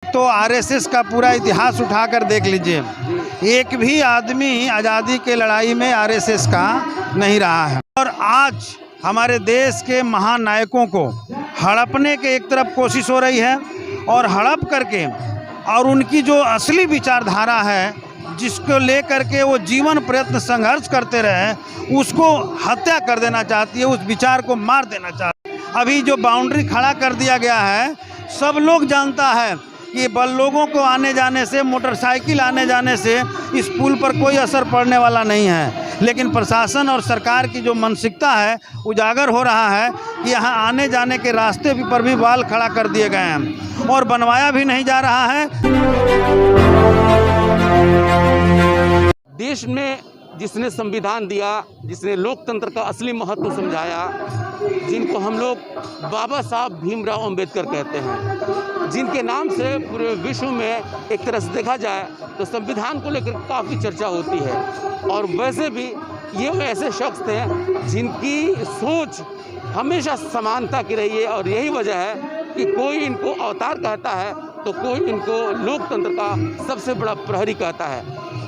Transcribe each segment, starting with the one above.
तो आरएसएस का पूरा इतिहास उठाकर देख लीजिए, एक भी आदमी आज़ादी के लड़ाई में आरएसएस का नहीं रहा है। और आज हमारे देश के महानायकों को हड़पने के एक तरफ कोशिश हो रही है और हड़प करके और उनकी जो असली विचारधारा है जिसको लेकर के वो जीवन प्रयत्न संघर्ष करते रहे उसको हत्या कर देना चाहती है, उस विचार को मार देना चाहती है। अभी जो बाउंड्री खड़ा कर दिया गया है, सब लोग जानता है कि लोगों को आने जाने से, मोटरसाइकिल आने जाने से इस पुल पर कोई असर पड़ने वाला नहीं है, लेकिन प्रशासन और सरकार की जो मानसिकता है उजागर हो रहा है कि यहाँ आने जाने के रास्ते पर भी वाल खड़ा कर दिए गए हैं और बनवाया भी नहीं जा रहा है। देश में जिसने संविधान दिया, जिसने लोकतंत्र का असली महत्व समझाया, जिनको हम लोग बाबा साहब भीमराव अंबेडकर कहते हैं, जिनके नाम से पूरे विश्व में एक तरह से देखा जाए तो संविधान को लेकर काफ़ी चर्चा होती है। और वैसे भी ये ऐसे शख्स थे जिनकी सोच हमेशा समानता की रही है और यही वजह है कि कोई इनको अवतार कहता है तो कोई इनको लोकतंत्र का सबसे बड़ा प्रहरी कहता है।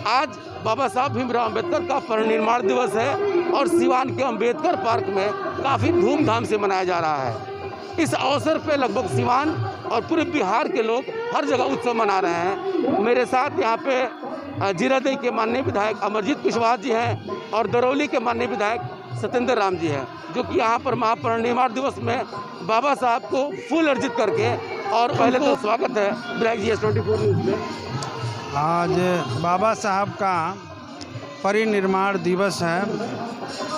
आज बाबा साहब भीमराव अंबेडकर का परिनिर्वाण दिवस है और सिवान के अंबेडकर पार्क में काफ़ी धूमधाम से मनाया जा रहा है। इस अवसर पे लगभग सिवान और पूरे बिहार के लोग हर जगह उत्सव मना रहे हैं। मेरे साथ यहाँ पे जीरादेई के माननीय विधायक अमरजीत कुशवाहा जी हैं और दरौली के माननीय विधायक सत्येंद्र राम जी हैं, जो कि यहाँ पर महापरिनिर्वाण दिवस में बाबा साहब को फूल अर्जित करके। और पहले तो स्वागत है विधायक जी S24 न्यूज़ में। आज बाबा साहब का परिनिर्वाण दिवस है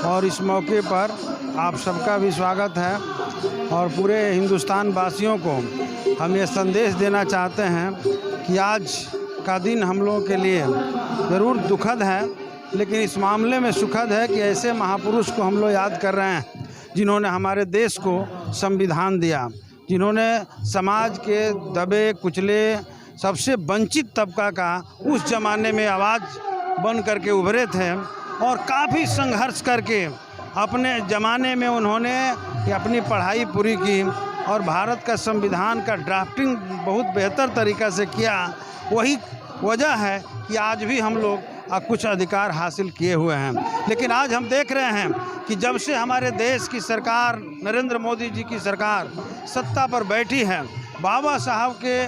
और इस मौके पर आप सबका भी स्वागत है और पूरे हिंदुस्तान वासियों को हम ये संदेश देना चाहते हैं कि आज का दिन हम लोगों के लिए ज़रूर दुखद है, लेकिन इस मामले में सुखद है कि ऐसे महापुरुष को हम लोग याद कर रहे हैं जिन्होंने हमारे देश को संविधान दिया, जिन्होंने समाज के दबे कुचले सबसे वंचित तबका का उस ज़माने में आवाज़ बन करके उभरे थे और काफ़ी संघर्ष करके अपने ज़माने में उन्होंने अपनी पढ़ाई पूरी की और भारत का संविधान का ड्राफ्टिंग बहुत बेहतर तरीक़ा से किया। वही वजह है कि आज भी हम लोग कुछ अधिकार हासिल किए हुए हैं। लेकिन आज हम देख रहे हैं कि जब से हमारे देश की सरकार, नरेंद्र मोदी जी की सरकार सत्ता पर बैठी है, बाबा साहब के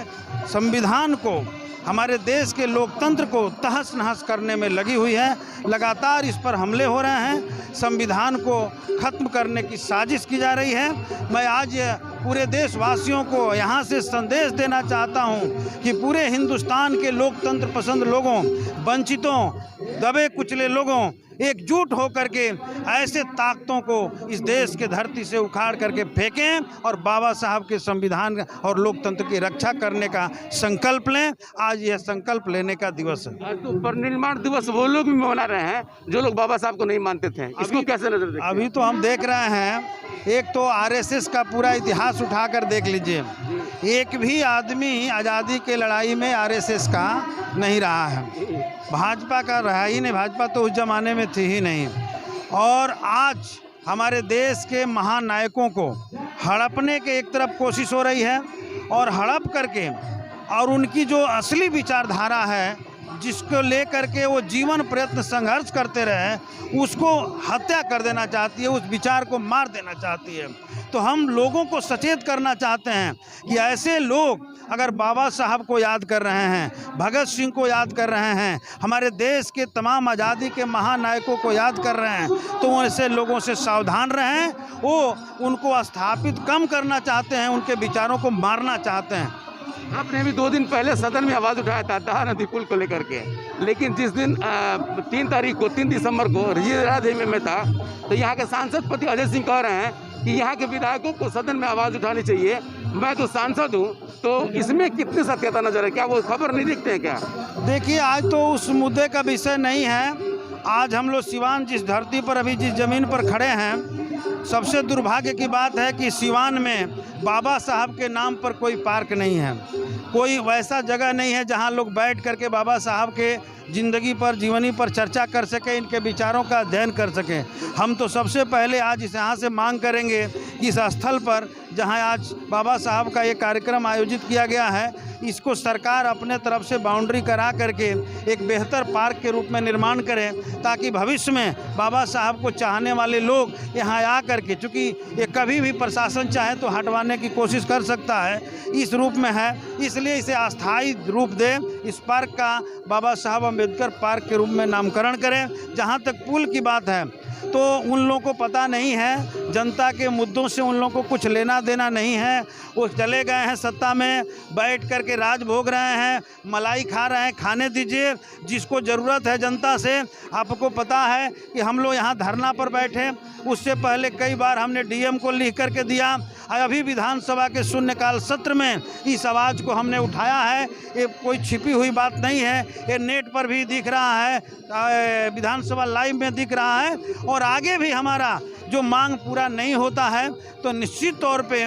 संविधान को, हमारे देश के लोकतंत्र को तहस नहस करने में लगी हुई है। लगातार इस पर हमले हो रहे हैं, संविधान को ख़त्म करने की साजिश की जा रही है। मैं आज पूरे देशवासियों को यहाँ से संदेश देना चाहता हूँ कि पूरे हिंदुस्तान के लोकतंत्र पसंद लोगों, वंचितों, दबे कुचले लोगों एकजुट होकर के ऐसे ताकतों को इस देश के धरती से उखाड़ करके फेंकें और बाबा साहब के संविधान और लोकतंत्र की रक्षा करने का संकल्प लें। आज यह संकल्प लेने का दिवस है। आज तो परिनिर्वाण दिवस वो लोग भी मना रहे हैं जो लोग बाबा साहब को नहीं मानते थे। इसको कैसे नजर देखते हैं? अभी तो हम देख रहे हैं, एक तो आरएसएस का पूरा इतिहास उठाकर देख लीजिए, एक भी आदमी आज़ादी के लड़ाई में आरएसएस का नहीं रहा है। भाजपा का रहा ही नहीं, भाजपा तो उस ज़माने में थी ही नहीं। और आज हमारे देश के महानायकों को हड़पने के एक तरफ कोशिश हो रही है और हड़प करके और उनकी जो असली विचारधारा है जिसको लेकर के वो जीवन प्रयत्न संघर्ष करते रहे उसको हत्या कर देना चाहती है, उस विचार को मार देना चाहती है। तो हम लोगों को सचेत करना चाहते हैं कि ऐसे लोग अगर बाबा साहब को याद कर रहे हैं, भगत सिंह को याद कर रहे हैं, हमारे देश के तमाम आज़ादी के महानायकों को याद कर रहे हैं, तो ऐसे लोगों से सावधान रहें। वो उनको स्थापित कम करना चाहते हैं, उनके विचारों को मारना चाहते हैं। आपने भी 2 दिन पहले सदन में आवाज़ उठाया था दहा नदी पुल को लेकर के, लेकिन जिस दिन 3 दिसंबर को जीरादेई में था, तो यहाँ के सांसद पति अजय सिंह कह रहे हैं कि यहाँ के विधायकों को सदन में आवाज़ उठानी चाहिए। मैं तो सांसद हूँ, तो इसमें कितनी सत्यता नजर है? क्या वो खबर नहीं देखते हैं क्या? देखिए, आज तो उस मुद्दे का विषय नहीं है। आज हम लोग सिवान जिस धरती पर अभी जिस ज़मीन पर खड़े हैं, सबसे दुर्भाग्य की बात है कि सिवान में बाबा साहब के नाम पर कोई पार्क नहीं है, कोई वैसा जगह नहीं है जहां लोग बैठ करके बाबा साहब के ज़िंदगी पर, जीवनी पर चर्चा कर सकें, इनके विचारों का अध्ययन कर सकें। हम तो सबसे पहले आज इस यहाँ से मांग करेंगे कि इस स्थल पर जहां आज बाबा साहब का ये कार्यक्रम आयोजित किया गया है, इसको सरकार अपने तरफ से बाउंड्री करा करके एक बेहतर पार्क के रूप में निर्माण करें, ताकि भविष्य में बाबा साहब को चाहने वाले लोग यहाँ आ करके, चूँकि ये कभी भी प्रशासन चाहे तो हटवाने की कोशिश कर सकता है, इस रूप में है, इसलिए इसे अस्थायी रूप दें। इस पार्क का बाबा साहब अम्बेडकर पार्क के रूप में नामकरण करें। जहाँ तक पुल की बात है तो उन लोगों को पता नहीं है, जनता के मुद्दों से उन लोगों को कुछ लेना देना नहीं है। वो चले गए हैं सत्ता में, बैठ कर के राज भोग रहे हैं, मलाई खा रहे हैं, खाने दीजिए जिसको ज़रूरत है जनता से। आपको पता है कि हम लोग यहाँ धरना पर बैठे, उससे पहले कई बार हमने डीएम को लिख करके दिया। अभी विधानसभा के शून्यकाल सत्र में इस आवाज़ को हमने उठाया है। ये कोई छिपी हुई बात नहीं है, ये नेट पर भी दिख रहा है, विधानसभा लाइव में दिख रहा है। और आगे भी हमारा जो मांग पूरा नहीं होता है तो निश्चित तौर पे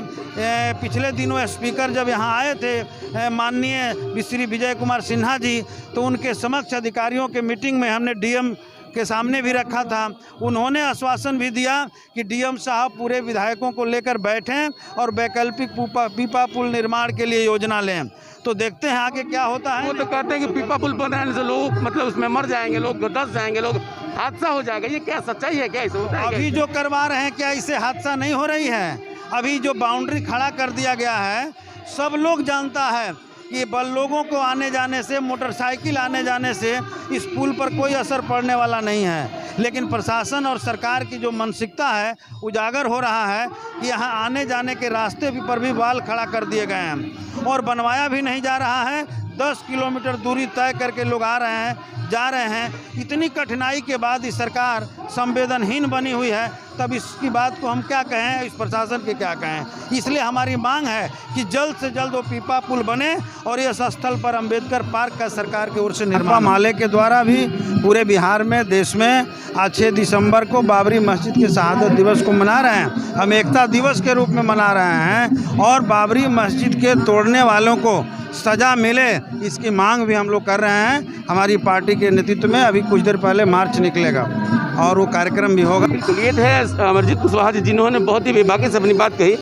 पिछले दिनों स्पीकर जब यहाँ आए थे माननीय श्री विजय कुमार सिन्हा जी, तो उनके समक्ष अधिकारियों के मीटिंग में हमने डीएम के सामने भी रखा था। उन्होंने आश्वासन भी दिया कि डीएम साहब पूरे विधायकों को लेकर बैठें और वैकल्पिक पीपा पुल निर्माण के लिए योजना लें। तो देखते हैं आगे क्या होता है। वो तो कहते हैं कि पीपा पुल बनाने से लोग मतलब उसमें मर जाएंगे, लोग धंस जाएंगे, लोग हादसा हो जाएगा। ये क्या सच्चाई है? क्या ऐसा होता है? अभी जो करवा रहे हैं क्या इससे हादसा नहीं हो रही है? अभी जो बाउंड्री खड़ा कर दिया गया है, सब लोग जानता है कि लोगों को आने जाने से, मोटरसाइकिल आने जाने से इस पुल पर कोई असर पड़ने वाला नहीं है। लेकिन प्रशासन और सरकार की जो मानसिकता है उजागर हो रहा है कि यहाँ आने जाने के रास्ते पर भी वाल खड़ा कर दिए गए हैं और बनवाया भी नहीं जा रहा है। 10 किलोमीटर दूरी तय करके लोग आ रहे हैं, जा रहे हैं। इतनी कठिनाई के बाद ये सरकार संवेदनहीन बनी हुई है, तब इसकी बात को हम क्या कहें, इस प्रशासन के क्या कहें। इसलिए हमारी मांग है कि जल्द से जल्द वो पीपा पुल बने और इस स्थल पर अम्बेडकर पार्क का सरकार की ओर से निर्माण। माले के द्वारा भी पूरे बिहार में, देश में आज 6 दिसंबर को बाबरी मस्जिद के शहादत दिवस को मना रहे हैं। हम एकता दिवस के रूप में मना रहे हैं और बाबरी मस्जिद के तोड़ने वालों को सज़ा मिले, इसकी मांग भी हम लोग कर रहे हैं। हमारी पार्टी के नेतृत्व में अभी कुछ देर पहले मार्च निकलेगा और वो कार्यक्रम भी होगा। बिल्कुल, ये थे अमरजीत कुशवाहा जी, जिन्होंने बहुत ही बेबाकी से अपनी बात कही।